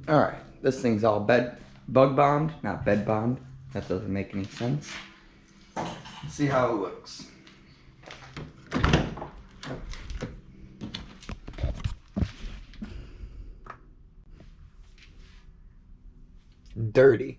All right, this thing's all bug bound, not bed bound. That doesn't make any sense. Let's see how it looks. Dirty.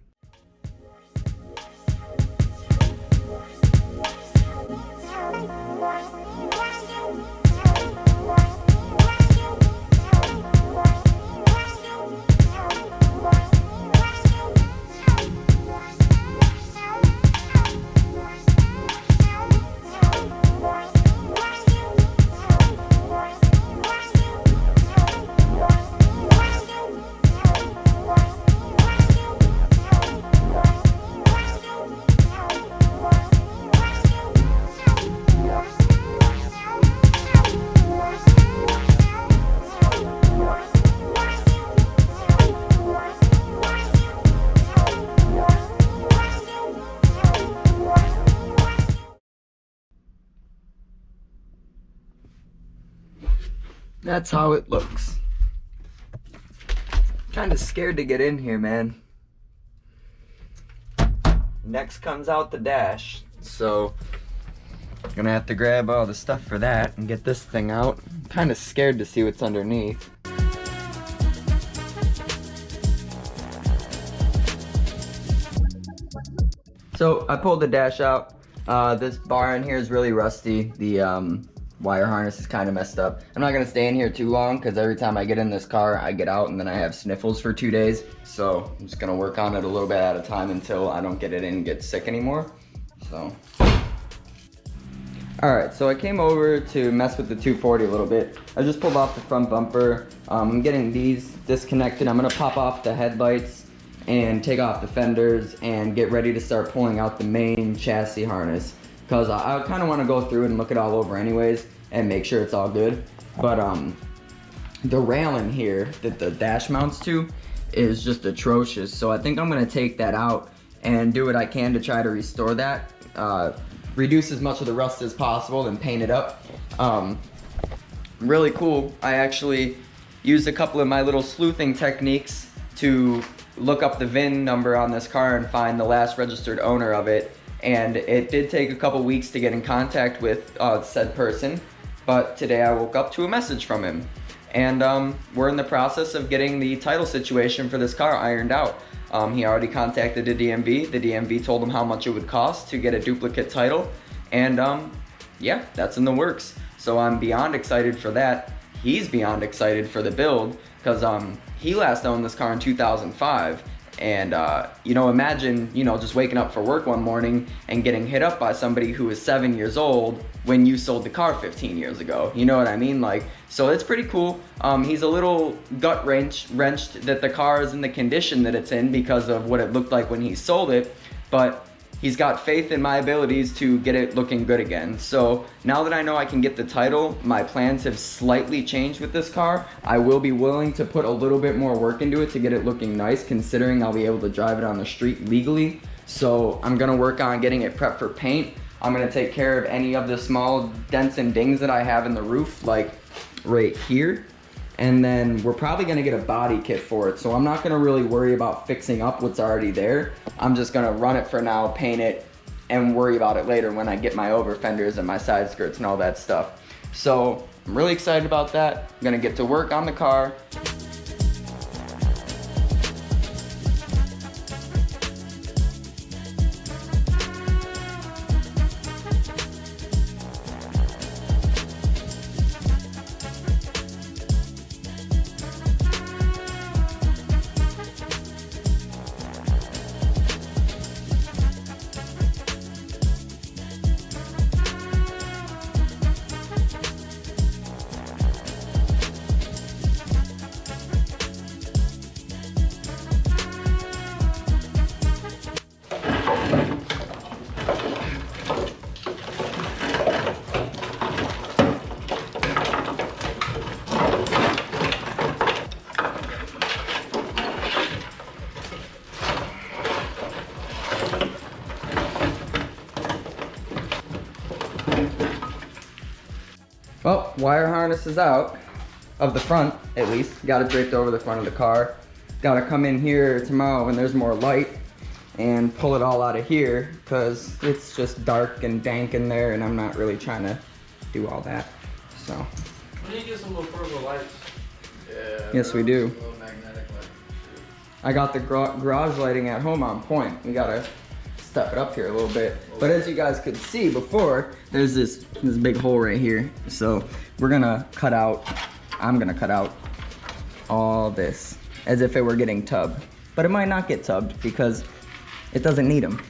That's how it looks. Kind of scared to get in here, man. Next comes out the dash, so gonna have to grab all the stuff for that and get this thing out. I'm kind of scared to see what's underneath. So I pulled the dash out. This bar in here is really rusty. The wire harness is kind of messed up. I'm not gonna stay in here too long because every time I get in this car, I get out and then I have sniffles for 2 days. So I'm just gonna work on it a little bit at a time until I don't get it in and get sick anymore. So. All right, so I came over to mess with the 240 a little bit. I just pulled off the front bumper. I'm getting these disconnected. I'm gonna pop off the headlights and take off the fenders and get ready to start pulling out the main chassis harness, because I kind of want to go through it and look it all over anyways and make sure it's all good. But the railing here that the dash mounts to is just atrocious, so I think I'm going to take that out and do what I can to try to restore that, reduce as much of the rust as possible and paint it up. Really cool. I actually used a couple of my little sleuthing techniques to look up the VIN number on this car and find the last registered owner of it. And it did take a couple weeks to get in contact with said person, but today I woke up to a message from him. And we're in the process of getting the title situation for this car ironed out. He already contacted the DMV. The DMV told him how much it would cost to get a duplicate title. And yeah, that's in the works. So I'm beyond excited for that. He's beyond excited for the build, because he last owned this car in 2005. And you know, imagine, you know, just waking up for work one morning and getting hit up by somebody who is 7 years old when you sold the car 15 years ago. You know what I mean? Like, so it's pretty cool. He's a little gut wrenched that the car is in the condition that it's in because of what it looked like when he sold it, but he's got faith in my abilities to get it looking good again. So now that I know I can get the title, my plans have slightly changed with this car. I will be willing to put a little bit more work into it to get it looking nice, considering I'll be able to drive it on the street legally. So I'm gonna work on getting it prepped for paint. I'm gonna take care of any of the small dents and dings that I have in the roof, like right here. And then we're probably gonna get a body kit for it. So I'm not gonna really worry about fixing up what's already there. I'm just gonna run it for now, paint it, and worry about it later when I get my over fenders and my side skirts and all that stuff. So I'm really excited about that. I'm gonna get to work on the car. Well, wire harness is out of the front, at least. Got it draped over the front of the car. Gotta come in here tomorrow when there's more light and pull it all out of here because it's just dark and dank in there and I'm not really trying to do all that. So. We need to get some little purple lights. Yeah. Yes, we do. Little magnetic light. I got the garage lighting at home on point. We gotta step it up here a little bit. But as you guys could see before, there's this big hole right here. So we're gonna cut out, I'm gonna cut out all this as if it were getting tubbed. But it might not get tubbed because it doesn't need them.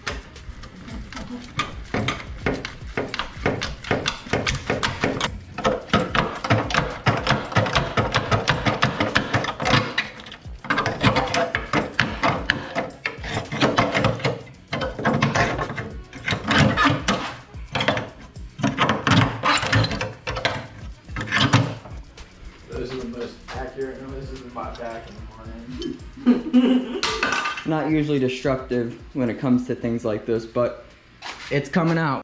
This is the most accurate noises in my back in the morning. Not usually destructive when it comes to things like this, but it's coming out.